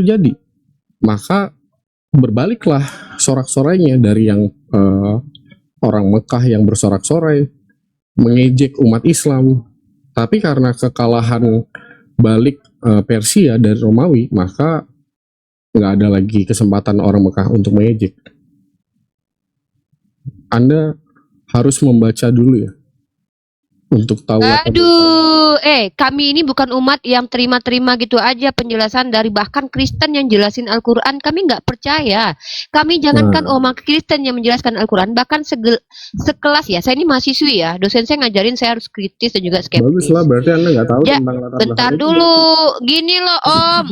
terjadi. Maka berbaliklah sorak-sorainya dari yang orang Mekah yang bersorak-sorai mengejek umat Islam. Tapi karena kekalahan balik Persia dari Romawi, maka nggak ada lagi kesempatan orang Mekah untuk mengejek. Anda harus membaca dulu ya untuk tahu. Aduh, kami ini bukan umat yang terima-terima gitu aja penjelasan dari bahkan Kristen yang jelasin Al-Quran. Kami nggak percaya. Kami jangankan umat Kristen yang menjelaskan Al-Quran, bahkan sekelas ya. Saya ini mahasiswi ya, dosen saya ngajarin saya harus kritis dan juga skeptis. Bagus lah, berarti Anda nggak tahu tentang latar belakang. Bentar dulu, gini loh Om.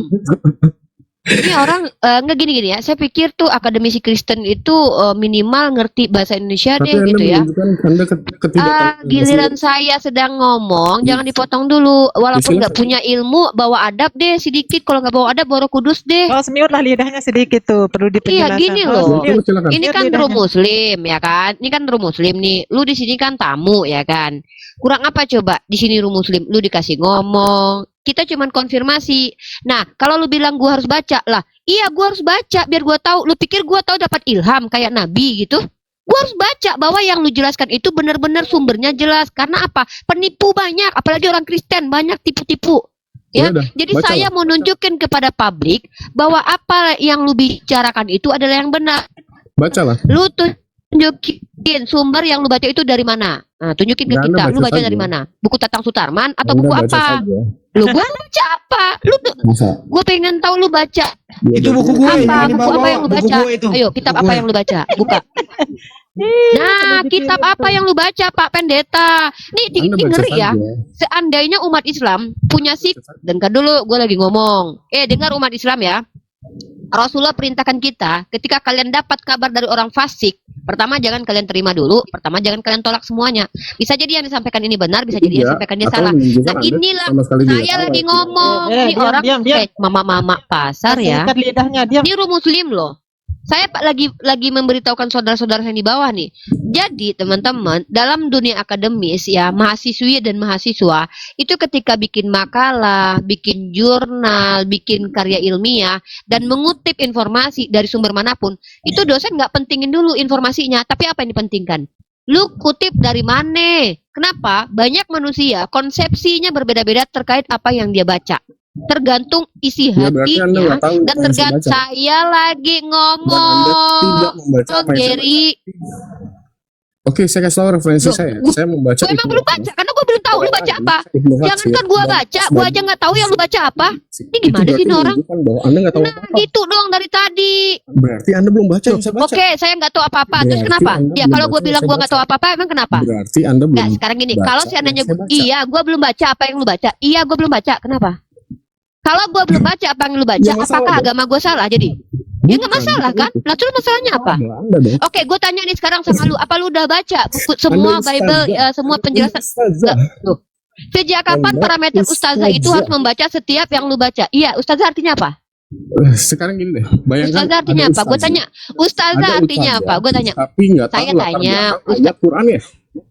Ini orang nggak gini ya. Saya pikir tuh akademisi Kristen itu minimal ngerti bahasa Indonesia deh gitu ya. Giliran saya sedang ngomong, jangan dipotong dulu. Walaupun nggak punya ilmu, bawa adab deh sedikit. Kalau nggak bawa adab, bawa kudus deh. Oh, semiut lah lidahnya sedikit tuh, perlu dipenjelasan. Iya gini loh. Ini kan room muslim ya kan. Ini kan room muslim nih. Lu di sini kan tamu ya kan. Kurang apa coba di sini room muslim? Lu dikasih ngomong. Kita cuman konfirmasi. Nah, kalau lu bilang gua harus baca lah, iya gua harus baca biar gua tahu. Lu pikir gua tahu dapat ilham kayak nabi gitu? Gua harus baca bahwa yang lu jelaskan itu benar-benar sumbernya jelas. Karena apa? Penipu banyak, apalagi orang Kristen banyak tipu-tipu. Ya, jadi saya mau nunjukin kepada publik bahwa apa yang lu bicarakan itu adalah yang benar. Bacalah. Lu tunjukin sumber yang lu baca itu dari mana? Nah, tunjukin ke kita. Lu baca dari mana? Buku Tatang Sutarman atau buku apa? Lu gua baca apa? Lu gua pengen tahu lu baca. Itu buku gue. Apa? Buku apa yang lu baca? Ayo, kitab apa yang lu baca? Buka. Nah, kitab apa yang lu baca, Pak Pendeta? Nih, ngeri ya. Seandainya umat Islam punya dengar dulu, gue lagi ngomong. Dengar umat Islam ya. Rasulullah perintahkan kita, ketika kalian dapat kabar dari orang fasik, pertama jangan kalian terima dulu, pertama jangan kalian tolak semuanya. Bisa jadi yang disampaikan ini benar, bisa jadi yang disampaikan dia salah. Nah, inilah saya lagi ngomong. Ini orang mama-mama pasar ya. Ini room muslim loh. Saya lagi memberitahukan saudara-saudara saya di bawah nih. Jadi teman-teman, dalam dunia akademis ya, mahasiswi dan mahasiswa itu ketika bikin makalah, bikin jurnal, bikin karya ilmiah dan mengutip informasi dari sumber manapun, itu dosen nggak pentingin dulu informasinya, tapi apa yang dipentingkan? Lu kutip dari mana? Kenapa? Banyak manusia konsepsinya berbeda-beda terkait apa yang dia baca. Tergantung isi hatinya dan tergantung saya lagi ngomong. Gary. Oke, saya kasih tahu referensi saya. Saya membaca. Gue emang belum baca karena gue belum tahu lu baca apa. Jangankan gue baca, gue aja nggak tahu yang lu baca apa. Ini gimana sih orang? Anda nggak tahu apa-apa. Gitu dong dari tadi. Berarti Anda belum baca yang saya baca. Oke, saya nggak tahu apa-apa. Terus kenapa? Ya kalau gue bilang gue nggak tahu apa-apa, emang kenapa? Berarti Anda belum. Nggak, sekarang gini. Kalau seandainya iya, gue belum baca apa yang lu baca. Iya, gue belum baca. Kenapa? Kalau gue belum baca apa yang lu baca, apakah agama gue salah jadi? Ya nggak masalah kan? Lah terus masalahnya apa? Oke, gue tanya nih sekarang sama lu, apa lu udah baca buku semua Bible, semua penjelasan? Tuh. Sejak kapan parameter ustazah itu harus membaca setiap yang lu baca? Iya, ustazah artinya apa? Sekarang gini deh, bayangkan. Ustazah artinya apa? Gue tanya. Ustazah artinya apa? Gue tanya. Tapi nggak tahu. Saya tanya. Ustazah Quran ya.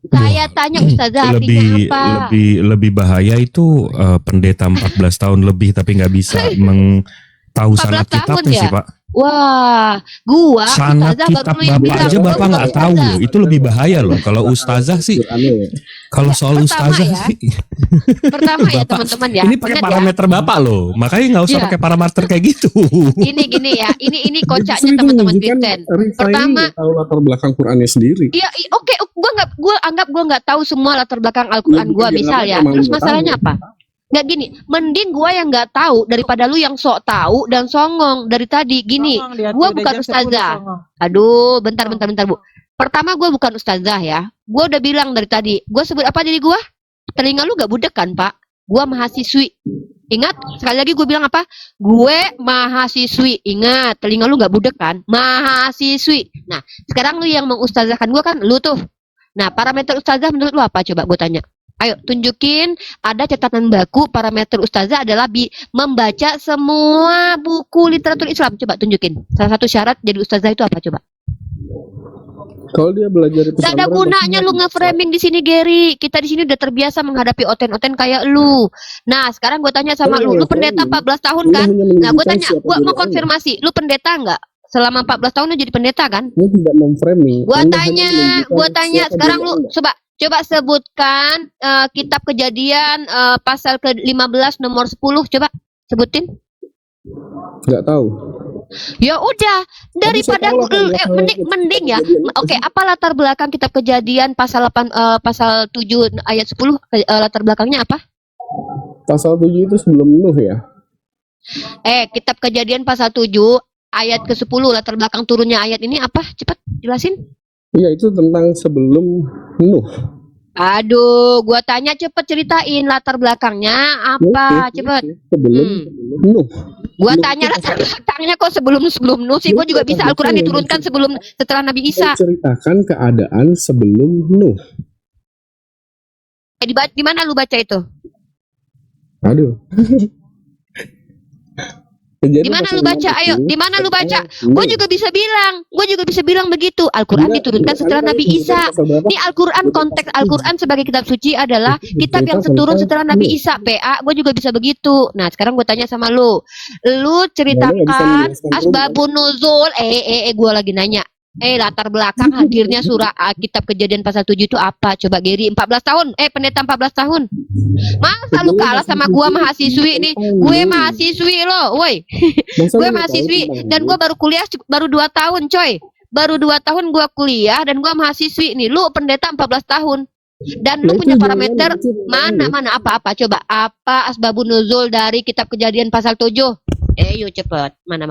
Saya tanya ustazah artinya apa? Lebih bahaya itu pendeta 14 tahun lebih tapi nggak bisa tahu sanad kitabnya sih Pak. Wah, gua sanad kitab Bapak aja Bapak nggak tahu loh. Itu lebih bahaya loh. Kalau ustazah sih, kalau soal ustazah ya, sih. Pertama ya teman-teman ya. Ini pakai parameter Bapak loh. Makanya nggak usah pakai parameter kayak gitu. Gini ya. Ini kocaknya teman-teman Kristen. Pertama, tahu latar belakang Qurannya sendiri. Iya, oke. Gue anggap gue nggak tahu semua latar belakang Al-Quran gue misal ya. Terus masalahnya apa? Nggak gini, mending gue yang nggak tahu daripada lu yang sok tahu dan songong dari tadi. Gini, gue bukan ustazah. Aduh, bentar Bu. Pertama gue bukan ustazah ya. Gue udah bilang dari tadi. Gue sebut apa jadi gue? Telinga lu gak budek kan Pak? Gue mahasiswi. Ingat, sekali lagi gue bilang apa? Gue mahasiswi. Ingat, telinga lu gak budek kan? Mahasiswi. Nah, sekarang lu yang mengustazahkan gue kan, lu tuh. Nah, parameter ustazah menurut lu apa? Coba gue tanya. Ayo, tunjukin ada catatan baku parameter ustazah adalah membaca semua buku literatur Islam. Coba tunjukin. Salah satu syarat jadi ustazah itu apa? Coba. Kalau dia belajar di Gak ada pesantren, gunanya pasti lu nge-framing di sini, Gary. Kita di sini udah terbiasa menghadapi oten-oten kayak lu. Nah, sekarang gue tanya sama Saya lu nggak pendeta framing. 14 tahun Anda kan? hanya Nah, gue menunjukkan tanya, siapa gue diri mau Anda. konfirmasi, lu pendeta nggak? Selama 14 tahun lu jadi pendeta kan? Anda tidak memframing. Gua Anda hanya tanya menunjukkan siapa sekarang diri lu Anda. coba sebutkan kitab Kejadian pasal ke-15 nomor 10, coba sebutin. Nggak tahu. Ya udah, daripada tahu latar belakang mending ya. Kejadian itu. Oke, apa latar belakang kitab Kejadian pasal 7 ayat 10, latar belakangnya apa? Pasal 7 itu sebelum Nuh ya. Kitab Kejadian pasal 7 ayat ke-10, latar belakang turunnya ayat ini apa? Cepat jelasin. Iya, itu tentang sebelum Nuh. Aduh, gua tanya cepet ceritain latar belakangnya apa, cepet. Sebelum Nuh. Gua tanya latar belakangnya kok sebelum Nuh sih. Gua juga bisa Al-Quran diturunkan setelah Nabi Isa. Ceritakan keadaan sebelum Nuh. Di mana lu baca itu? Aduh. Di mana lu baca? Ayo, di mana lu baca? Gue juga bisa bilang begitu. Al-Quran diturunkan setelah Nabi Isa. Ini Al-Quran, konteks Al-Quran sebagai kitab suci adalah kitab yang turun setelah Nabi Isa. PA, gue juga bisa begitu. Nah, sekarang gue tanya sama lu ceritakan asbabun nuzul. Gue lagi nanya. Latar belakang hadirnya surah kitab Kejadian pasal 7 itu apa? Coba Gary, 14 tahun. Pendeta 14 tahun. Masa lu kalah sama gua mahasiswi nih? Gue mahasiswi lo, woi. Gue mahasiswi dan gua baru kuliah baru 2 tahun, coy. Baru 2 tahun gua kuliah dan gua mahasiswi nih. Lu pendeta 14 tahun. Dan lu punya parameter mana apa coba? Apa asbabun nuzul dari kitab Kejadian pasal 7? Yuk cepet. Mana?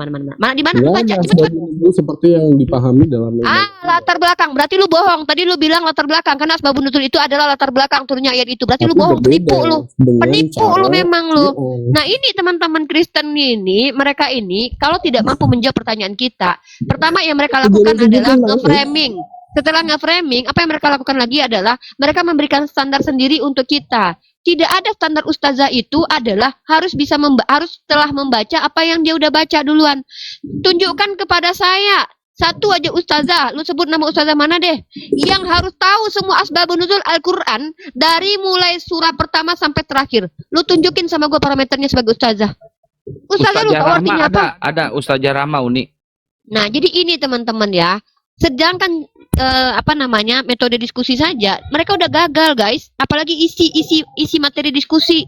Di mana lu baca? Cepet. Seperti yang dipahami dalam latar belakang. Berarti lu bohong. Tadi lu bilang latar belakang karena asbabun nuzul itu adalah latar belakang turunnya ayat itu. Berarti lu bohong, penipu lu memang lu. Nah, ini teman-teman Kristen ini, mereka ini kalau tidak mampu menjawab pertanyaan kita, pertama yang mereka lakukan adalah nge-framing. Setelah nge-framing, apa yang mereka lakukan lagi adalah mereka memberikan standar sendiri untuk kita. Tidak ada standar ustazah itu adalah harus setelah membaca apa yang dia udah baca duluan. Tunjukkan kepada saya satu aja ustazah, lu sebut nama ustazah mana deh, yang harus tahu semua asbabun nuzul Al-Quran dari mulai surah pertama sampai terakhir. Lu tunjukin sama gue parameternya sebagai ustazah. Ustazah lu tahu artinya apa? Ada Ustazah Rama Uni. Nah, jadi ini teman-teman ya. Sedangkan metode diskusi saja mereka udah gagal, guys. Apalagi isi materi diskusi.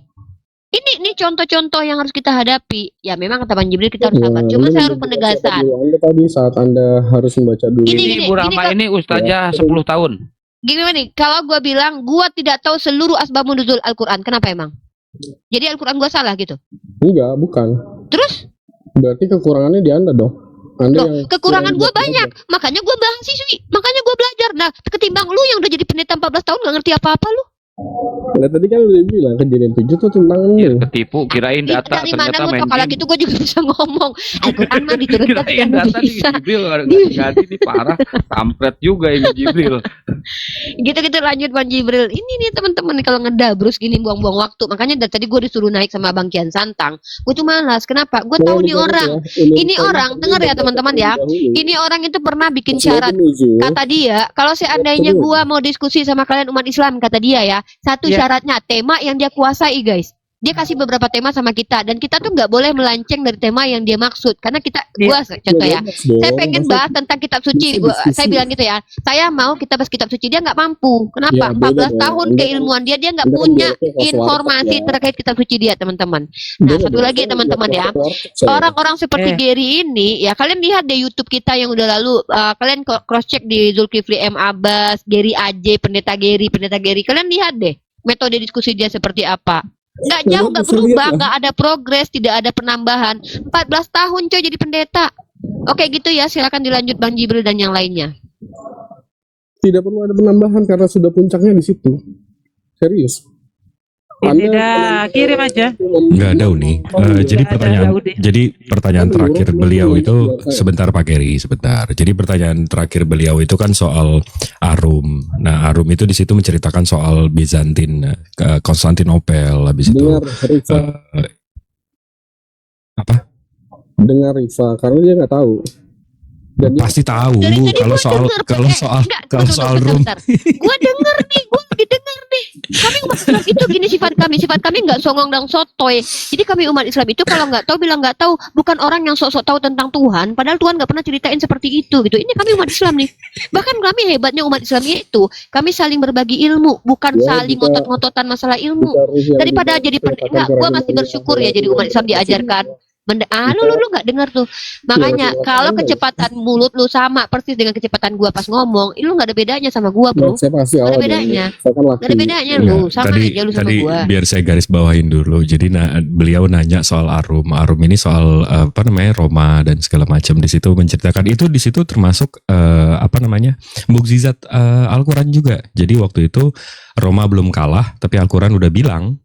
Ini contoh-contoh yang harus kita hadapi. Ya memang kata Bang Jibril kita harus sabar. Cuma saya harus penegasan. Anda tadi saat Anda harus membaca dulu. Ini Bu Rahma ini Ustazah 10 tahun. Gimana nih? Kalau gue bilang gue tidak tahu seluruh asbabun nuzul Al-Quran, kenapa emang? Jadi Al-Quran gue salah gitu? Enggak, bukan. Terus? Berarti kekurangannya di Anda dong. Kekurangan gue banyak, makanya gue mahasiswi, makanya gue belajar. Nah, ketimbang lu yang udah jadi pendeta 14 tahun gak ngerti apa-apa lu. Nah, tadi kan udah bilang Kejadian 7 tuh tentang Nuh. Ketipu, kirain data dari ternyata mana lu main kalau gitu gue juga bisa ngomong. Al-Quran mah diturunkan kirain tidak data di bisa. Jibril ganti ini parah, kampret juga ini Jibril. Gitu lanjut Bang Jibril. Ini nih teman-teman kalau ngedabrus gini buang-buang waktu. Makanya dari tadi gue disuruh naik sama Bang Kian Santang. Gue tuh malas. Kenapa? Gue tahu nih orang. Ini orang, dengar ya teman-teman ya. Ini orang itu pernah bikin syarat. Kata dia, kalau seandainya gue mau diskusi sama kalian umat Islam, kata dia ya, satu syaratnya tema yang dia kuasai, guys. Dia kasih beberapa tema sama kita dan kita tuh nggak boleh melenceng dari tema yang dia maksud karena gua contoh ya, saya pengen bahas tentang kitab suci, saya bilang gitu ya, saya mau kita bahas kitab suci, dia nggak mampu. Kenapa? 14 tahun keilmuan dia nggak punya informasi terkait kitab suci dia, teman-teman. Nah, satu lagi teman-teman ya, orang-orang seperti Gary ini ya, kalian lihat deh YouTube kita yang udah lalu, kalian cross check di Zulkifli M. Abbas, Gary AJ, pendeta Gary, kalian lihat deh metode diskusi dia seperti apa. Nggak jauh, nggak berubah, nggak ada progres, tidak ada penambahan. 14 tahun coy jadi pendeta. Oke gitu ya, silakan dilanjut Bang Jibril dan yang lainnya. Tidak perlu ada penambahan karena sudah puncaknya di situ. Serius. Tidak, kirim aja. Nggak ada Uni. Jadi pertanyaan terakhir beliau itu sebentar Pak Geri, sebentar. Jadi pertanyaan terakhir beliau itu kan soal Arum. Nah, Arum itu di situ menceritakan soal Bizantin, Konstantinopel, habis itu apa? Dengar Rifa, karena dia nggak tahu. Dan Pasti tahu Dari tadi kalau gua soal denger, kalau Pak. soal Enggak, kalau tunggu, soal bentar, room. bentar. Gua denger nih, gua didengar nih. Kami umat Islam itu gini sifat kami nggak songong dan sotoy. Jadi kami umat Islam itu kalau nggak tahu bilang nggak tahu, bukan orang yang sok-sok tahu tentang Tuhan. Padahal Tuhan nggak pernah ceritain seperti itu gitu. Ini kami umat Islam nih. Bahkan kami hebatnya umat Islam itu kami saling berbagi ilmu, bukan Ya, saling kita- ngotot-ngototan masalah ilmu. kita harus yang Daripada jadi enggak, gua masih bersyukur ya jadi umat Islam diajarkan. Lu nggak dengar tuh. Makanya kalau kecepatan mulut lu sama persis dengan kecepatan gua pas ngomong, lu nggak ada bedanya sama gua, Dan bro. saya pasti Nggak ada awal bedanya. saya kan laki. Nggak ada bedanya Enggak, lu, sama aja lu sama tadi gua. biar saya garis bawahin dulu. Jadi beliau nanya soal Arum. Arum ini soal apa namanya Roma dan segala macam di situ menceritakan itu di situ termasuk apa namanya mukjizat Al-Qur'an juga. Jadi waktu itu Roma belum kalah, tapi Al-Qur'an udah bilang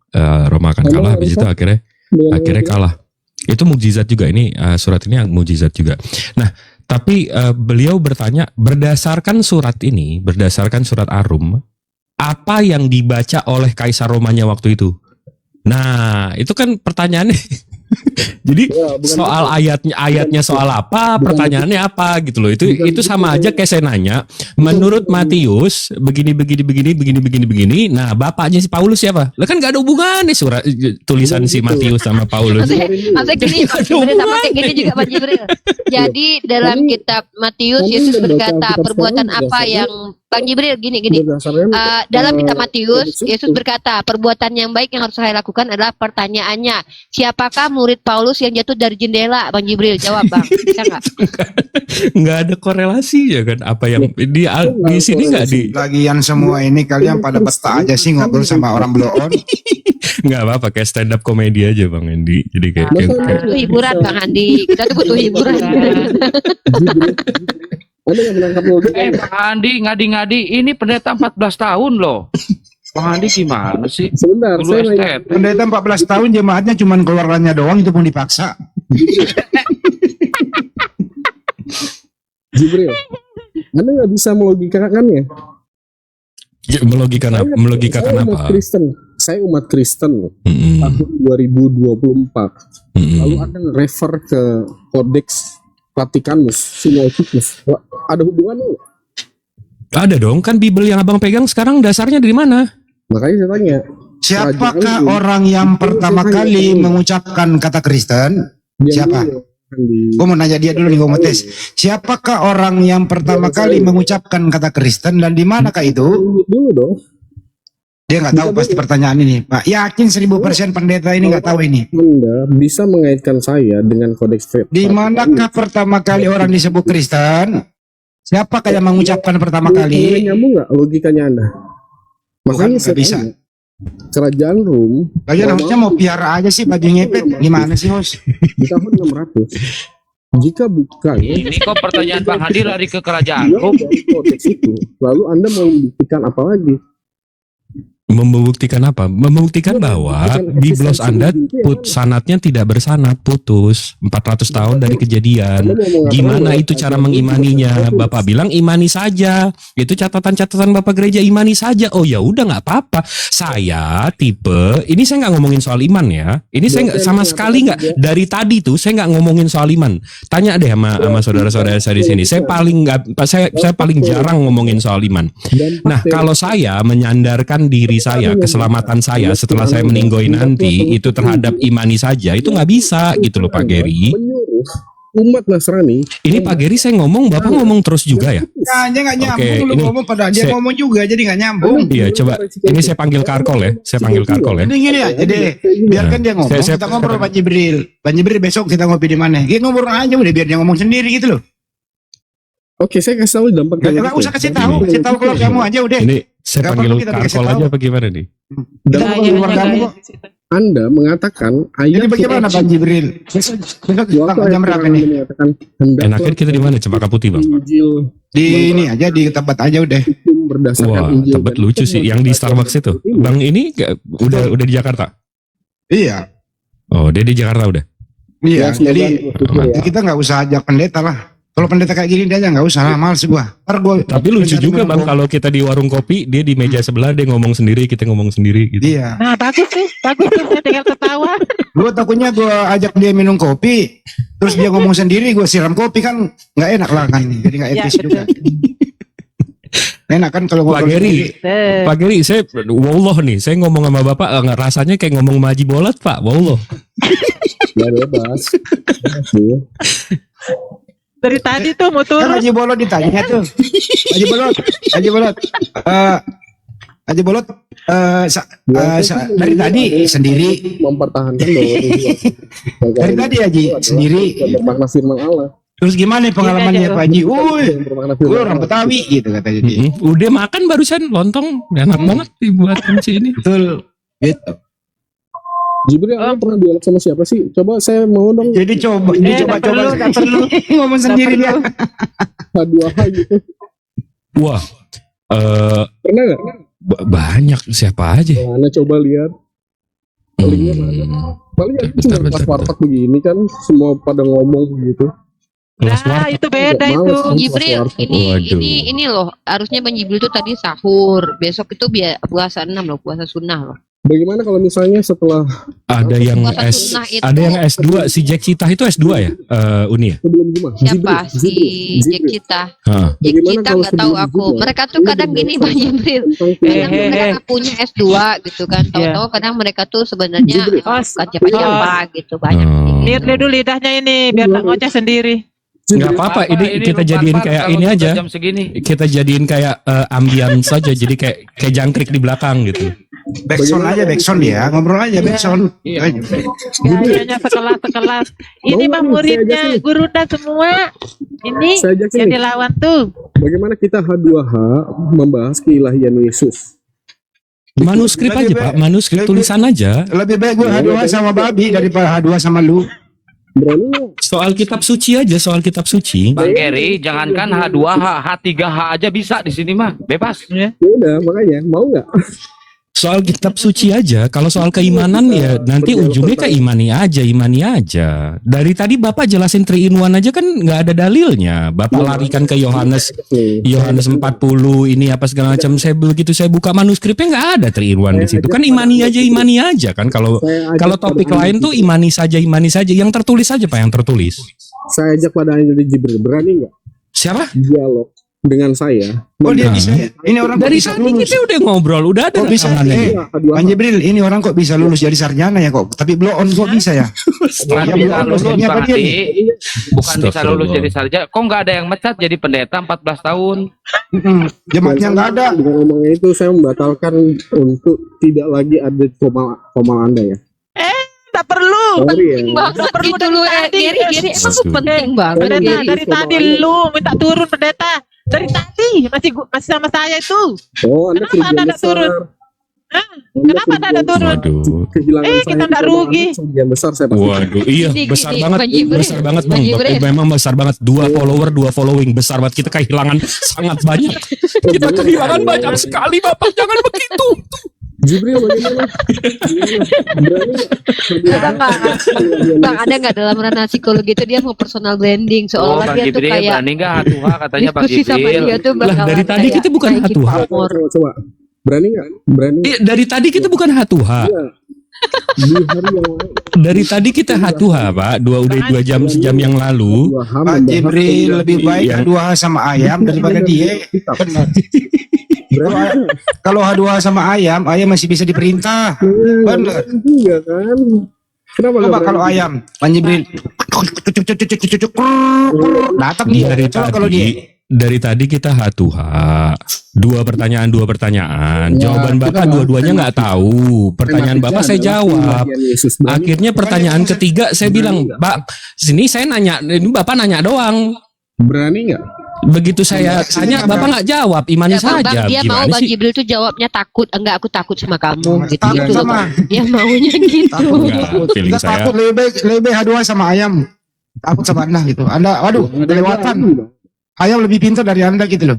Roma akan kalah. Habis itu akhirnya kalah. Itu mukjizat juga ini surat ini yang mukjizat juga. Nah, tapi beliau bertanya berdasarkan surat ini, berdasarkan surat Arum, apa yang dibaca oleh Kaisar Romanya waktu itu? Nah, itu kan pertanyaannya. Jadi Ya, bukan soal ayatnya soal apa, pertanyaannya apa gitu loh. Itu sama aja kayak saya nanya, menurut Matius begini. Nah, bapaknya si Paulus siapa? Lah kan gak ada hubungannya surat tulisan si Matius sama Paulus. Maksudnya gini, Pak Jibril sama kayak gini juga Pak Jibril. Jadi dalam kitab Matius Yesus berkata, perbuatan apa yang Bang Jibril gini. Dalam kitab Matius Yesus berkata, perbuatan yang baik yang harus saya lakukan adalah pertanyaannya, siapakah murid Paulus yang jatuh dari jendela? Bang Jibril jawab, Bang. Bisa nggak? Nggak ada korelasi ya kan apa yang di sini nggak di Lagian semua ini kalian pada betah aja sih ngobrol sama orang blow on. nggak apa-apa kayak stand up komedi aja Bang Andi. Jadi kayak Butuh hiburan Bang Andi. Kita tuh butuh hiburan. Ada yang menangkap logik? Bang Andi ngadi-ngadi ini pendeta 14 tahun loh. Bang Andi gimana sih? Sebentar, Guru saya nanya. STT. Pendeta 14 tahun jemaatnya cuma keluarganya doang itu pun dipaksa. Jibril, Anda nggak bisa melogikakannya. melogikakan Saya umat apa? Kristen. Saya umat Kristen Mm-mm. tahun 2024. Mm-mm. Lalu Anda refer ke Codex Vaticanus, Sinaiticus. Ada hubungannya nggak? Ada dong kan Bible yang abang pegang sekarang dasarnya dari mana? Makanya saya tanya. Siapakah orang yang pertama kali mengucapkan kata Kristen? Siapa? Gue mau nanya dia dulu nih, gue mau tes. Siapakah orang yang pertama kali mengucapkan kata Kristen dan di manakah itu? Dulu dong. Dia nggak tahu pasti pertanyaan ini, Pak. Yakin 1000% pendeta ini nggak tahu ini. Anda bisa mengaitkan saya dengan Codex Vaticanus. Di manakah pertama kali orang disebut Kristen? Siapakah yang mengucapkan pertama kali? Nyambung nggak logikanya Anda? Bukan, Makanya nggak saya bisa. tanya, kerajaan Rom Kalian harusnya mau piara aja sih baju ngepet. Gimana sih, Host? di tahun 600 jika bukan Ini kok pertanyaan Bang Andi lari ke kerajaan dia dari kodex itu, lalu Anda mau membuktikan apa lagi? Membuktikan apa? Membuktikan bahwa Biblos Anda sanatnya tidak bersanat, putus 400 tahun dari kejadian. Gimana itu cara mengimaninya? Bapak bilang imani saja. Itu catatan-catatan Bapak gereja imani saja. Oh ya udah nggak apa-apa. Saya tipe ini saya nggak ngomongin soal iman ya. Ini saya nggak sama sekali nggak dari tadi tuh saya nggak ngomongin soal iman. Tanya deh sama saudara-saudara saya di sini. Saya paling nggak saya paling jarang ngomongin soal iman. Nah kalau saya menyandarkan diri saya, keselamatan saya setelah saya meninggoy nanti itu terhadap imani saja itu nggak bisa gitu loh Pak Geri. menyuruh umat Nasrani. Ini Pak Geri saya ngomong, Bapak ngomong terus juga ya? Kayaknya nggak nyambung. Oke, Lu ini ngomong pada dia saya- ngomong juga jadi nggak nyambung. Iya coba ini saya panggil Karkol ya, saya panggil Karkol ya. Ini gini aja deh, biarkan dia ngomong. Saya- Kita ngobrol Pak Jibril. Pak Jibril besok kita ngopi di mana? Kita ngobrol aja udah biar dia ngomong sendiri gitu loh. Oke, saya kasih tahu dampaknya. Nggak usah kasih tahu kalau kamu aja udah. Ini saya Nggak panggil perlu kita kasih Karkol tahu. aja apa gimana nih? Kita Dampak ngomong keluar kamu kok. Anda mengatakan ayat Jadi bagaimana Pak Jibril? Besok Waktu jam berapa nih? mengatakan hendaklah Enaknya kita di mana? Cempaka Putih Bang. Injil Di ini aja di tempat aja udah. hukum berdasarkan Wah, Injil tebet dan lucu sih yang di Starbucks itu. Bang ini udah di Jakarta. Iya. Oh, dia di Jakarta udah. Iya. Ya, semoga Jadi bersyukur ya. kita nggak usah ajak pendeta lah. Kalau pendeta kayak gini dia aja nggak usah lah, males gua. Tapi lucu juga bang kalau kita di warung kopi, dia di meja sebelah dia ngomong sendiri, kita ngomong sendiri gitu. Iya. Nah, bagus sih, saya tinggal ketawa. Gua takutnya gua ajak dia minum kopi, terus dia ngomong sendiri, gua siram kopi kan nggak enak lah kan, jadi nggak Ya, etis juga. Enak kan kalau gua Pak Geri, saya wallah nih, saya ngomong sama bapak rasanya kayak ngomong sama Haji Bolot Pak, wallah. Ya bebas. Dari tadi tuh mau Kan turun. Haji Bolot ditanya tuh, Haji Bolot, dari tadi sendiri, Mempertahankan bahwa dari tadi Haji sendiri. bermakna firman Allah. Terus gimana pengalamannya Pak Haji? Woi, Bermakna gue firman orang Allah. Betawi gitu kata dia. Udah makan barusan lontong, enak banget dibuatkan sini. Betul. Gitu. Jibril, Anda pernah dialog sama siapa sih? Coba saya mau dong Jadi coba nggak perlu. ngomong sendiri dia. H2H gitu. Wah, Pernah nggak? banyak siapa aja. Mana coba lihat. Palingnya mana? Paling aku cuma Bentar, kelas bentar. warteg begini kan, semua pada ngomong begitu. Kelas Nah, warteg. itu beda Males. itu. Jibril, Waduh. ini loh, harusnya Bang Jibril tuh tadi sahur. Besok itu puasa 6 loh, puasa sunnah loh. Bagaimana kalau misalnya setelah Ada yang Puasa S, sunnah itu ada yang S2, si Jack Citah itu S2 ya, Uni ya. sebelum Jumat? siapa? Si Jack Jibril. Cita. Hah. Jack Bagaimana Cita kalau nggak tahu sebelum aku. Jumat? Mereka tuh kadang gini Bang Jibril. Kadang mereka punya S2 gitu kan. Tahu-tahu kadang mereka tuh sebenarnya Jibril. bukan siapa-siapa gitu banyak. Oh. Lihat dulu lidahnya ini biar tak ngoceh sendiri. Nggak apa-apa, ini kita lupa jadiin Pak, kayak kalau ini kita aja. Jam segini. Kita jadiin kayak ambience saja, jadi kayak jangkrik di belakang gitu. Backsound aja, backsound ya, ngobrol aja backsound. Iya. Kayaknya sekelas. Ini Mau mah nggak? Saya muridnya ajakin. Guruda semua. Ini Saya ajakin yang nih. dilawan tuh. Bagaimana kita H2H membahas keilahian Yesus? Manuskrip aja Pak, manuskrip tulisan aja. Lebih baik gue H2 sama babi daripada H2 sama lu. Berani nggak? Soal kitab suci aja, soal kitab suci. Bang Geri, jangankan H2H, H3H aja bisa di sini mah, bebas. Ya udah, makanya mau nggak? Soal kitab suci aja. Kalau soal keimanan ya nanti ujungnya ke imani aja. Dari tadi Bapak jelasin 3 in 1 aja kan nggak ada dalilnya. Bapak larikan ke Yohanes 40 ini apa segala macam. Begitu saya buka manuskripnya nggak ada 3 in 1 di situ. Kan imani aja kan. Kalau topik lain tuh imani saja. Yang tertulis aja Pak, yang tertulis. Saya ajak pada Anjali Jibril, berani nggak Siapa? dialog dengan saya? Oh dia Nah. bisa ya? Ini orang kok Dari bisa tadi lulus? kita udah ngobrol, udah ada Kok bisa? rekamannya. Iya, H2H. Bang Jibril, ini orang kok bisa lulus jadi sarjana ya kok? Tapi blow on kok bisa ya? Bukan Ya, bisa belum, lulus ini apa Bang dia Adi. Bukan bisa lulus Astagfirullah. jadi sarjana. Kok nggak ada yang mecat jadi pendeta 14 tahun? Jemaatnya nggak ada. Dengan ngomongnya itu saya membatalkan untuk tidak lagi ada komal Anda ya. Tak perlu. Sorry ya. Bang, perlu itu lu dari tadi. Geri emang Waduh. penting banget. Pendeta Geri. dari tadi lu minta turun pendeta. Dari tadi masih sama saya itu. Oh, Anda Kenapa kerugian Anda besar. turun? Kenapa Anda turun? Waduh. Kehilangan kita saya nggak sama rugi. Anda kerugian besar saya pasti. Waduh, iya Gini, besar gini, banget, Bang Jibril. besar banget Bang bang. Jibril. Memang besar banget. 2 follower, 2 following, besar banget. Kita kehilangan sangat banyak. Kita kehilangan banyak sekali, Bapak. Jangan begitu. Jibril bagaimana? Berani nggak? Bang, ada nggak dalam ranah psikologi itu dia mau personal branding Oh, seolah-olah Bang dia tuh Jibril kayak berani nggak H2H katanya Bang diskusi sama Jibril. dia tuh Lah, bakalan dari tadi kayak kita bukan naikin H2H. pamor. Coba. Berani nggak? Berani. Dari tadi kita bukan H2H. Iya. Di hari yang lain Dari tadi kita H2H, Pak. Udah 2 jam sejam yang lalu. H2H Pak Jibril lebih baik Iya. H2H sama ayam daripada dia. Benar. Berani nggak? Kalau H2H sama ayam masih bisa diperintah. Benar. Juga kan. Kenapa nggak Coba berani? kalau ayam, Bang Jibril. Datang dia. Coba kalau dia. Dari tadi kita H2H. 2 pertanyaan. Ya, Jawaban Bapak kita- dua-duanya nggak tahu. Pertanyaan Tematiknya Bapak saya adalah jawab. keilahian Yesus. Berani Akhirnya pertanyaan ketiga saya bilang, Pak, sini saya nanya, ini Bapak nanya doang. Berani nggak? Begitu saya tanya, Bapak nggak jawab, imani Ya, Bang, saja. dia mau Gimana Bang sih? Jibril tuh jawabnya takut. Enggak, aku takut sama kamu gitu. Takut Gitu loh, sama. Bang. Dia maunya gitu. Enggak, feeling Kita saya. takut lebih H2 sama ayam. Takut sama Anda gitu. Anda, waduh, kelewatan. Ayam lebih pintar dari Anda gitu loh.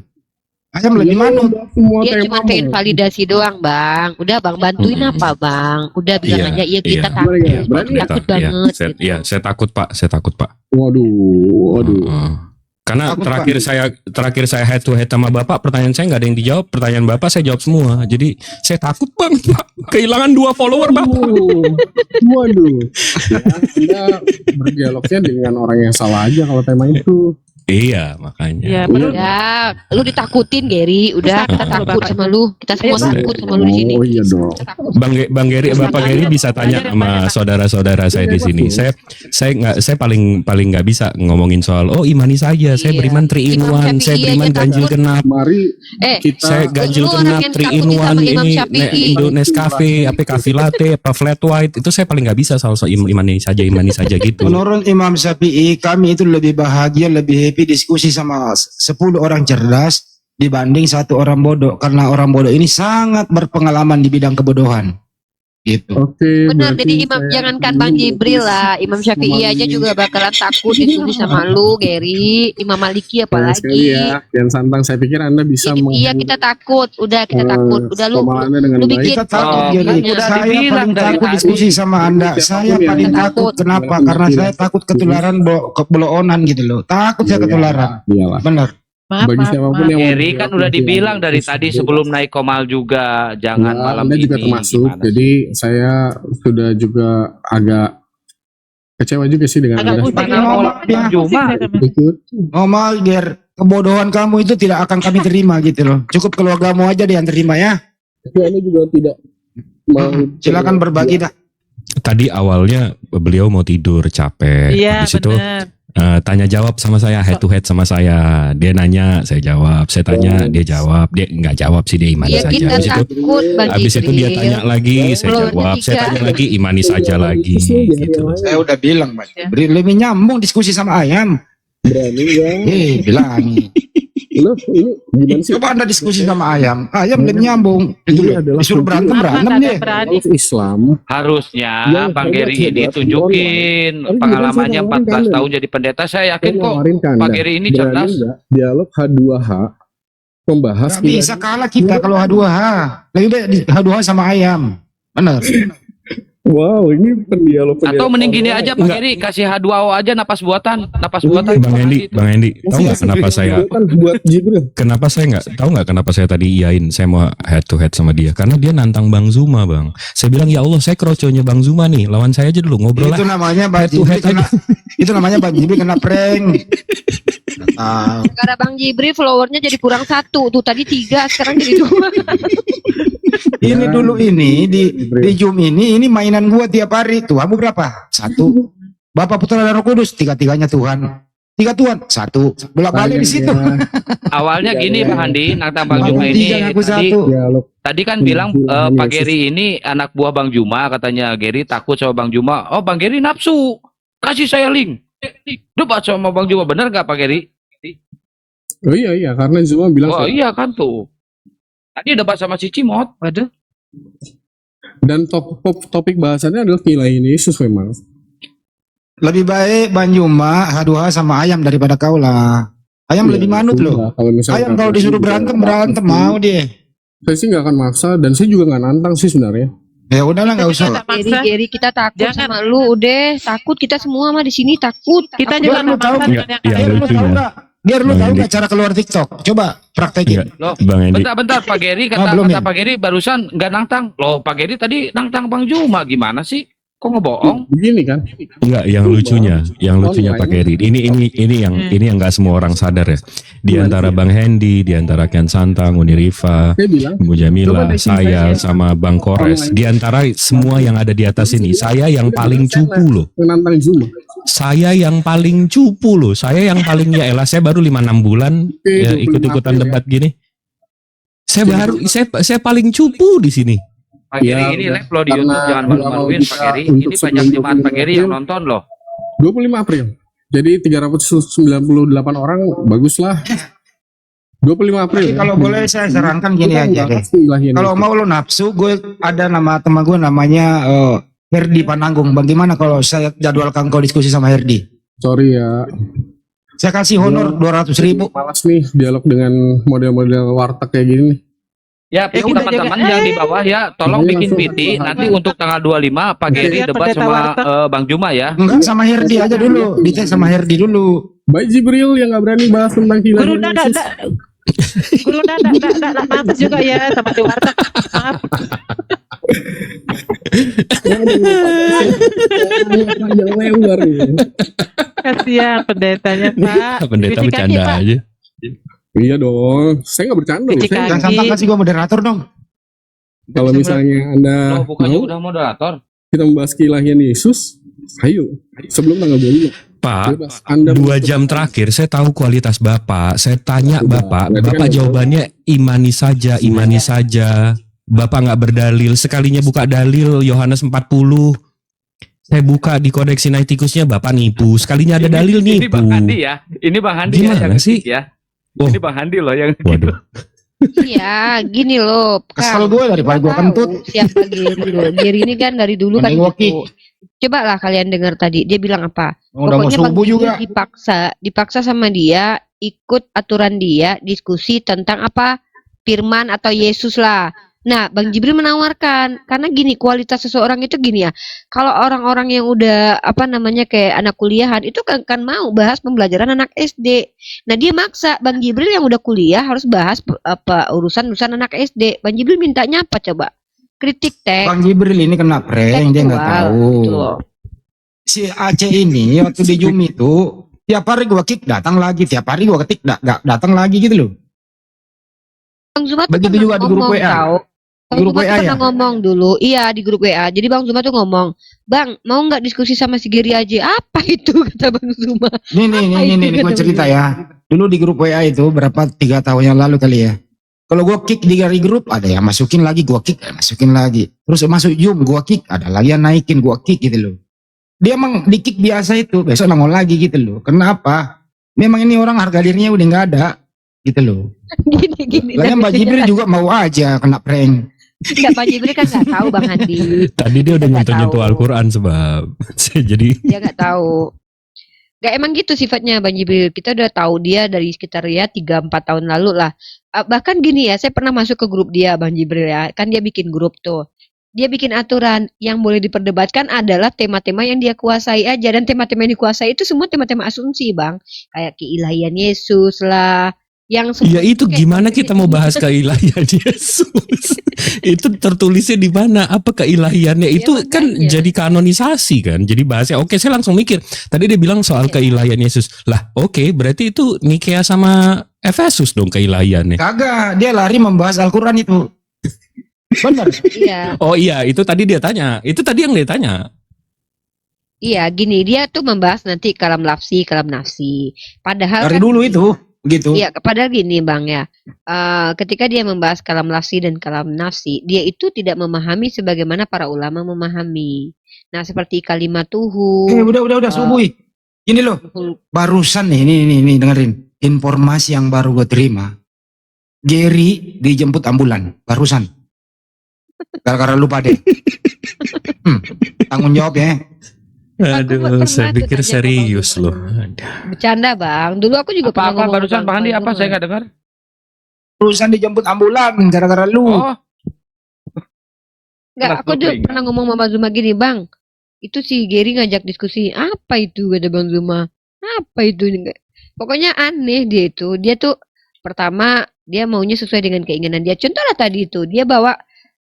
Ayam lebih manut. Semua Dia cuma pengen validasi doang, Bang. Udah, Bang, bantuin apa, Bang? Udah bilang Iya, aja, iya kita iya. takut. Berani Takut Iya, banget. saya, gitu. iya, saya takut Pak, saya takut Pak. Waduh. Heeh. Karena Takut, terakhir saya head to head sama Bapak, pertanyaan saya nggak ada yang dijawab, pertanyaan Bapak saya jawab semua. Jadi saya takut Bang, kehilangan 2 follower Bapak. Waduh. Ya, Anda berdialognya dengan orang yang salah aja kalau tema itu. Iya, makanya. Iya, benar. Ya, lu ditakutin Gary, udah kita takut sama lu. Kita semua takut sama lu di sini. Oh iya dong. Kita takut. Bang Gary, Bapak Gary bisa tanya sama saudara-saudara saya di sini. Saya paling nggak bisa ngomongin soal imani saja. Saya Iya. beriman 3 in 1, saya Imam beriman Syafi'i ganjil aja genap. Mari Eh, Saya ganjil Lu orang genap yang 3 in takutin 1 sama Imam ini Syafi'i. Indo Nescafe, apa cafe latte, apa flat white. Itu saya paling nggak bisa soal imani saja gitu. Menurut Imam Syafi'i, kami itu lebih bahagia, lebih happy diskusi sama 10 orang cerdas dibanding 1 orang bodoh, karena orang bodoh ini sangat berpengalaman di bidang kebodohan. Gitu. Oke. Benar, berarti jadi Imam saya jangankan Bang Jibril lah, Imam Syafi'i aja juga bakalan takut diskusi sama lu, Gary. Imam Maliki Sayang sekali apalagi. ya, Kian Santang. Saya pikir Anda bisa Iya, kita takut. Udah kita takut. Udah lu pemahamannya dengan lu baik. bikin Kita takut, Oh, jadi makanya. udah saya dibilang paling dari takut tadi. diskusi sama Anda. Saya Siapapun paling yang takut. Kenapa? takut. Karena saya takut ketularan kebeloonan gitu loh. Takut saya ketularan. Iyalah. Benar. Bagi siapapun yang Gary kan udah dibilang dari tadi sebelum naik Komal juga, jangan Ya, malam Anda ini. juga termasuk. Gimana Jadi saya sudah juga agak kecewa juga sih dengan Agak Anda. pusing. Mana mau Bang Juma? Ikut. Normal, biar kebodohan kamu itu tidak akan kami terima gitu loh. Cukup keluargamu aja deh yang terima ya. Tapi Anda juga tidak mau. Silakan berbagi dah. Tadi awalnya beliau mau tidur capek. Iya, Habis itu benar. tanya jawab sama saya, head to head sama saya. Dia nanya, saya jawab. Saya tanya, dia jawab. Dia nggak jawab sih, dia imani Iya, saja. kita Habis itu takut Bang Habis itu dia tanya Jibril. lagi, saya Flow-nya jawab. Saya tiga. tanya lagi, imani saja lagi. Gitu. Saya udah bilang, Mas. Lebih nyambung diskusi sama ayam. Berani enggak? Bilang. Loh, ini gimana sih? Coba Anda diskusi sama ayam. Ayam lebih nyambung. Itu Ini adalah disuruh berantem Apa berantem nggak dia. ada berani? Kalau Islam. Harusnya Yang Bang hebat Gary ini hebat tunjukin online. pengalamannya Tapi 14 kan tahun jadi pendeta. Saya yakin Saya kok nawarin ke Anda. Pak Gary ini Berani cerdas. enggak dialog H2H membahas Gak bisa kalah kita kalau H2H. Lebih baik di H2H sama ayam. Benar. Wow, ini pendialog. Atau mending gini aja Pak Gary, kasih H2O aja napas buatan. Napas buatan. Bang Hendy, tahu nggak kenapa saya buat Jibril? tahu nggak kenapa saya tadi iyain saya mau head to head sama dia? Karena dia nantang Bang Zuma, Bang. Saya bilang ya Allah, saya kroconya Bang Zuma nih, lawan saya aja dulu ngobrol Itu lah. namanya Bang Head to Jibril head kena, itu namanya Bang Jibril kena prank. Karena Bang Jibril followernya jadi kurang 1. Tuh tadi 3, sekarang jadi 2. Ini dulu ini di Zoom ini mainan gua tiap hari. Tuhanmu berapa? 1. Bapak Putra dan Roh Kudus, 3-tiganya Tuhan. 3 Tuhan, 1. Bolak-balik di situ. Awalnya gini Bang Handi, nantang Bang Juma Bapak ini. 3 ngaku Tadi, 1. Dialog. tadi kan bilang Pak Gary ini anak buah Bang Juma, katanya Gary takut sama Bang Juma. Oh Bang Gary nafsu, kasih saya link. Debat sama Bang Juma, bener nggak Pak Gary? Oh iya, karena Zuma bilang Oh iya kan tuh. Tadi debat sama si Cimot. Waduh. dan topik bahasannya adalah nilai Yesus memang. Lebih baik Bang Juma H2H sama ayam daripada kau lah. Ayam Iya, lebih manut betul loh. lah. Kalau misalnya Ayam kalau disuruh berantem mau dia. Saya sih nggak akan maksa dan saya juga nggak nantang sih sebenarnya. Ya udahlah nggak usah. Kita maksa. Gary, kita takut Jangan. sama lu. Udah, takut kita semua mah di sini takut. Kita Takut. juga Biar lu tahu. maksa dengan yang Iya, Biar lu lucunya. tahu nggak? Biar lu Bang tahu Hendy. nggak cara keluar TikTok. Coba praktekin. Enggak, Loh, Bang Hendy. bentar Pak Gary kata belum, kata ya? Pak Gary barusan nggak nantang. Loh Pak Gary tadi nantang Bang Juma, gimana sih? Kok ngebohong? Begini kan? Enggak, yang lucunya Pak Gary. Ini yang nggak semua orang sadar ya. Di antara Bang Hendy, di antara Kian Santang, Uni Rifa, Saya bilang Bu Jamila, Coba saya sama Bang Kores. Di antara semua yang ada di atas ini, saya yang paling cupu loh. menantang Zuma. Saya yang paling cupu loh. Saya yang paling ya elah, saya baru 5-6 bulan ya, ikut-ikutan debat gini. Saya paling cupu di sini. Pak Gary Ya, ini udah. live loh di Karena YouTube, jangan malu-maluin Pak Gary. untuk Ini banyak sebelum jemaat Pak Gary yang nonton loh. 25 April. Jadi 398 orang baguslah. 25 April. Tapi kalau boleh saya sarankan gini aja deh. Kalau mau lo nafsu, gue ada nama teman gue namanya Herdi Pananggung. Bagaimana kalau saya jadwalkan kau diskusi sama Herdi? Sorry ya. Saya kasih honor 200.000. Malas nih dialog dengan model-model warteg kayak gini nih. Ya, udah, teman-teman yang di bawah ya, tolong Ini bikin langsung PT langsung. nanti untuk tanggal 25 Pak Gary Biar debat pendeta sama warteg. Bang Juma ya. Enggak, sama Herdi aja dulu. Dicek sama Herdi dulu. Baik Jibril yang nggak berani bahas tentang Guru hilangnya nada, Yesus. guru nada, nafas juga ya sama di warteg. Maaf. Panjang lebar gitu. Kasihan pendetanya Pak. Pendeta Cuci kaki, bercanda Pak. aja. Iya dong, saya nggak bercanda loh. Cuci Saya- kaki. Jangan sampai kasih gua moderator dong. Kalau misalnya Anda Loh, bukannya mau udah moderator. kita membahas keilahian Yesus, ayo sebelum tanggal 25. Pak, Bebas. Anda 2 jam terakhir saya tahu kualitas Bapak. Saya tanya Bapak, berarti kan Bapak nggak jawabannya imani saja. Bapak nggak berdalil. Sekalinya buka dalil Yohanes 40. Saya buka di kodeks Sinaiticusnya Bapak nipu. Sekalinya ada dalil Ini nipu. Bang Handi ya. Ini Bang Handi ya Gimana yang sih? ngetik ya. Oh. Ini Bang Handi loh yang Waduh. Iya, gini loh. Kesel Kang. gue daripada gue Tahu kentut. Siapa Geri loh. Geri ini kan dari dulu kan Mending Woki. gitu. Coba lah kalian dengar tadi. Dia bilang apa? Udah mau Pokoknya Bang subuh Jibril juga. dipaksa sama dia ikut aturan dia diskusi tentang apa? Firman atau Yesus lah. Nah, Bang Jibril menawarkan karena gini kualitas seseorang itu gini ya. Kalau orang-orang yang udah apa namanya kayak anak kuliahan itu kan mau bahas pembelajaran anak SD. Nah, dia maksa Bang Jibril yang udah kuliah harus bahas apa urusan anak SD. Bang Jibril mintanya apa coba? Kritik teks. Bang Jibril ini kena prank, dia nggak tekstual, tahu. gitu loh. Si Aceh ini waktu di Zoom itu tiap hari gua kick datang lagi, tiap hari gua ketik datang lagi gitu loh. Bang Zuma tuh Begitu pernah juga di grup ngomong, WA. tahu. Bang Grup Zuma tuh WA pernah ya? ngomong dulu, iya di grup WA. Jadi Bang Zuma tuh ngomong, Bang mau nggak diskusi sama si Geri aja? Apa itu kata Bang Zuma? Nih, gua cerita ya. Dulu di grup WA itu berapa 3 tahun yang lalu kali ya. Kalau gua kick di grup ada yang masukin lagi, gua kick, masukin lagi. Terus masuk Zoom, gua kick, ada lagi yang naikin, gua kick gitu loh. Dia emang di kick biasa itu, besok nongol lagi gitu loh. Kenapa? Memang ini orang harga dirinya udah nggak ada gitu loh. Gini. Lagian Mbak Jibril juga mau aja kena prank. Enggak, Bang Jibril kan nggak tahu Bang Handi. Tadi dia udah Nggak nyentuh-nyentuh tahu. Al-Quran sebab. Jadi Dia nggak tahu. Gak emang gitu sifatnya Bang Jibril. Kita udah tahu dia dari sekitar ya 3-4 tahun lalu lah. Bahkan gini ya, saya pernah masuk ke grup dia Bang Jibril ya. Kan dia bikin grup tuh. Dia bikin aturan yang boleh diperdebatkan adalah tema-tema yang dia kuasai aja. Dan tema-tema yang dikuasai itu semua tema-tema asumsi Bang. Kayak keilahian Yesus lah. Yang ya itu kayak- gimana kita mau bahas keilahian Yesus? Itu tertulisnya di mana? Apa keilahiannya? Ya, Itu kan makanya. jadi kanonisasi kan. Jadi bahasnya oke, saya langsung mikir. Tadi dia bilang soal Iya. keilahian Yesus. Lah, oke, berarti itu Nikea sama Efesus dong keilahiannya. Kagak, dia lari membahas Al-Quran itu. Bener. Iya. Oh iya, itu tadi dia tanya. Itu tadi yang dia tanya. Iya, gini dia tuh membahas nanti kalam nafsi. Padahal Dari kan dulu itu begitu. iya, padahal gini Bang ya. Ketika dia membahas kalam nafsi dan kalam nafsi, dia itu tidak memahami sebagaimana para ulama memahami. Nah, seperti kalimatuhu. Udah subuh. Ini loh, barusan nih, ini dengerin. Informasi yang baru gue terima. Geri dijemput ambulan, barusan. Gara-gara lupa deh. Tanggung jawab ya. Aduh, pernah saya tuh pikir tanya ke serius Bang loh. Bercanda Bang. Dulu aku juga pernah Apa ngomong barusan sama Bang Handi apa? Zuma. Saya nggak dengar. Barusan dijemput ambulan gara-gara lu. Oh, Enggak, aku juga Kelas pernah ngomong sama Bang Zuma gini, Bang. Itu si Geri ngajak diskusi. Apa itu kata Bang Zuma? Apa itu? Pokoknya aneh dia itu. Dia tuh pertama dia maunya sesuai dengan keinginan dia. Contohnya tadi itu dia bawa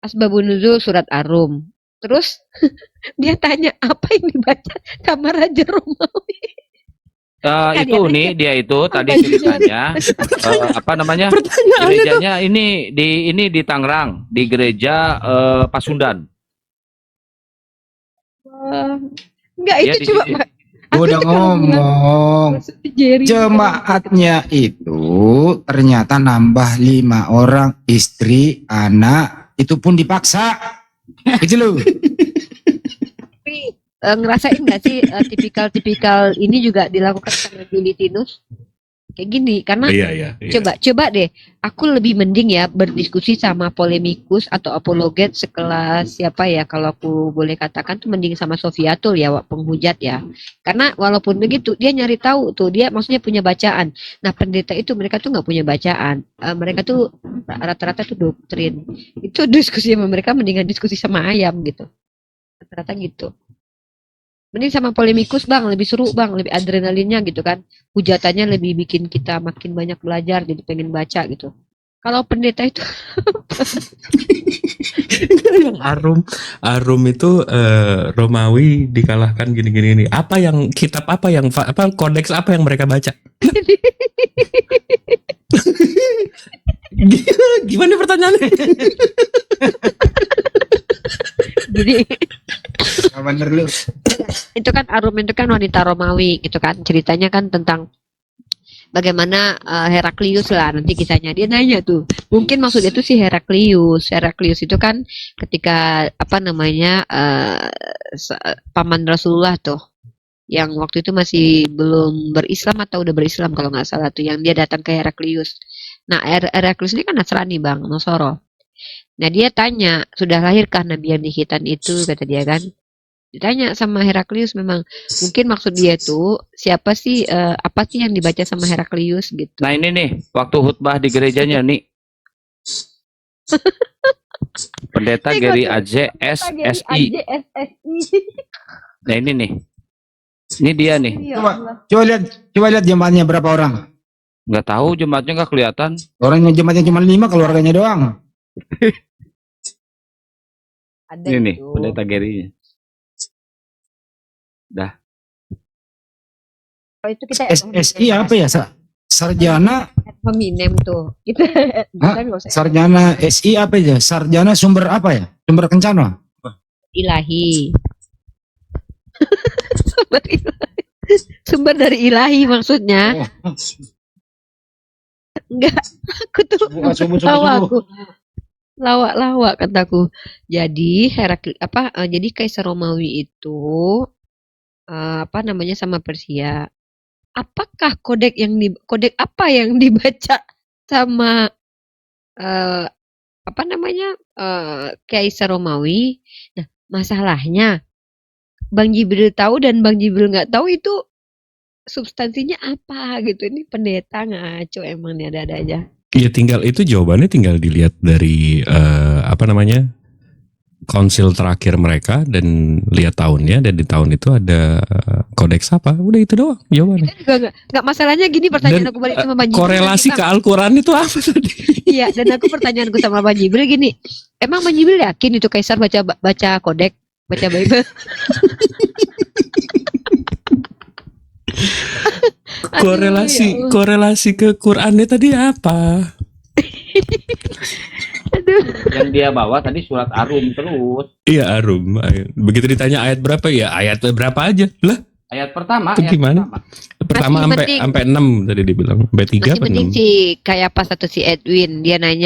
Asbabun Nuzul surat Ar-Rum. Terus dia tanya apa yang dibaca sama Raja Romawi. itu nih dia itu tadi ceritanya apa namanya? Gerejanya ini di Tangerang, di gereja Pasundan. Enggak Dia itu di coba sini. Pak. Gue udah ngomong. Jerry. Jemaatnya itu ternyata nambah 5 orang, istri, anak, itu pun dipaksa. Itu loh. Tapi ngerasain nggak sih tipikal ini juga dilakukan sama Julitinus kayak gini karena Iya. coba deh aku lebih mending ya berdiskusi sama polemikus atau apologet sekelas siapa ya kalau aku boleh katakan tuh mending sama Sofiatul ya penghujat ya karena walaupun begitu dia nyari tahu tuh dia maksudnya punya bacaan. Nah pendeta itu mereka tuh nggak punya bacaan. Mereka tuh rata-rata tuh doktrin itu diskusi sama mereka mendingan diskusi sama ayam gitu rata-rata gitu. Mending sama polemikus bang, lebih seru bang, lebih adrenalinnya gitu kan. Hujatannya lebih bikin kita makin banyak belajar, jadi pengen baca gitu. Kalau pendeta itu Yang Arum itu Romawi dikalahkan gini-gini nih. Apa yang kitab apa yang apa kodeks apa yang mereka baca? Gimana pertanyaannya? jadi Bener lu. itu kan Arum itu kan wanita Romawi gitu kan. Ceritanya kan tentang bagaimana Heraklius lah nanti kisahnya. Dia nanya tuh, mungkin maksudnya itu si Heraklius itu kan ketika apa namanya paman Rasulullah tuh yang waktu itu masih belum berislam atau udah berislam kalau nggak salah tuh, yang dia datang ke Heraklius. Nah Heraklius ini kan Nasrani bang, Nosoro. Nah dia tanya, sudah lahirkah Nabi yang di khitan itu, kata dia kan. Ditanya sama Heraklius, memang mungkin maksud dia tuh siapa sih apa sih yang dibaca sama Heraklius gitu. Nah ini nih, waktu khutbah di gerejanya nih. Pendeta Gary Aje SSI. Nah ini nih. Ini dia nih. Coba lihat jemaatnya berapa orang. Nggak tahu jemaatnya nggak kelihatan. Orangnya jemaatnya cuma 5, keluarganya doang. Ada Ini nih, itu. pendeta Gary. Kalau itu kita SSI apa ya? Sarjana, Hominem tuh. Kita Hah? nggak usah sarjana SI apa ya? Sarjana sumber apa ya? Sumber kencana. ilahi. Sumber ilahi. Sumber dari ilahi maksudnya. Enggak, aku tuh lawak kataku. Jadi jadi Kaisar Romawi itu apa namanya sama Persia. Apakah kodek apa yang dibaca sama apa namanya Kaisar Romawi? Nah, masalahnya Bang Jibril tahu dan Bang Jibril nggak tahu itu substansinya apa gitu. Ini pendeta ngaco emang nih, ada-ada aja. Ya jawabannya tinggal dilihat dari apa namanya konsil terakhir mereka dan lihat tahunnya, dan di tahun itu ada kodeks apa, udah itu doang jawabannya. Kita juga nggak masalahnya gini, pertanyaan aku balik sama Bang Jibril. Korelasi nanti, ke Bang. Al-Quran itu apa tadi? Iya, dan aku pertanyaanku sama Bang Jibril gini, emang Bang Jibril yakin itu Kaisar baca kodek, baca Bible? Aduh, ya Allah. korelasi ke Qurannya tadi apa? Aduh. Yang dia bawa tadi surat Arum terus. Iya, Arum. Begitu ditanya ayat berapa, ya ayat berapa aja lah. Ayat pertama. Itu gimana? Pertama Masih sampai 6 tadi dibilang, sampai 3 Masih apa mending 6? si kayak pas satu si Edwin dia nanya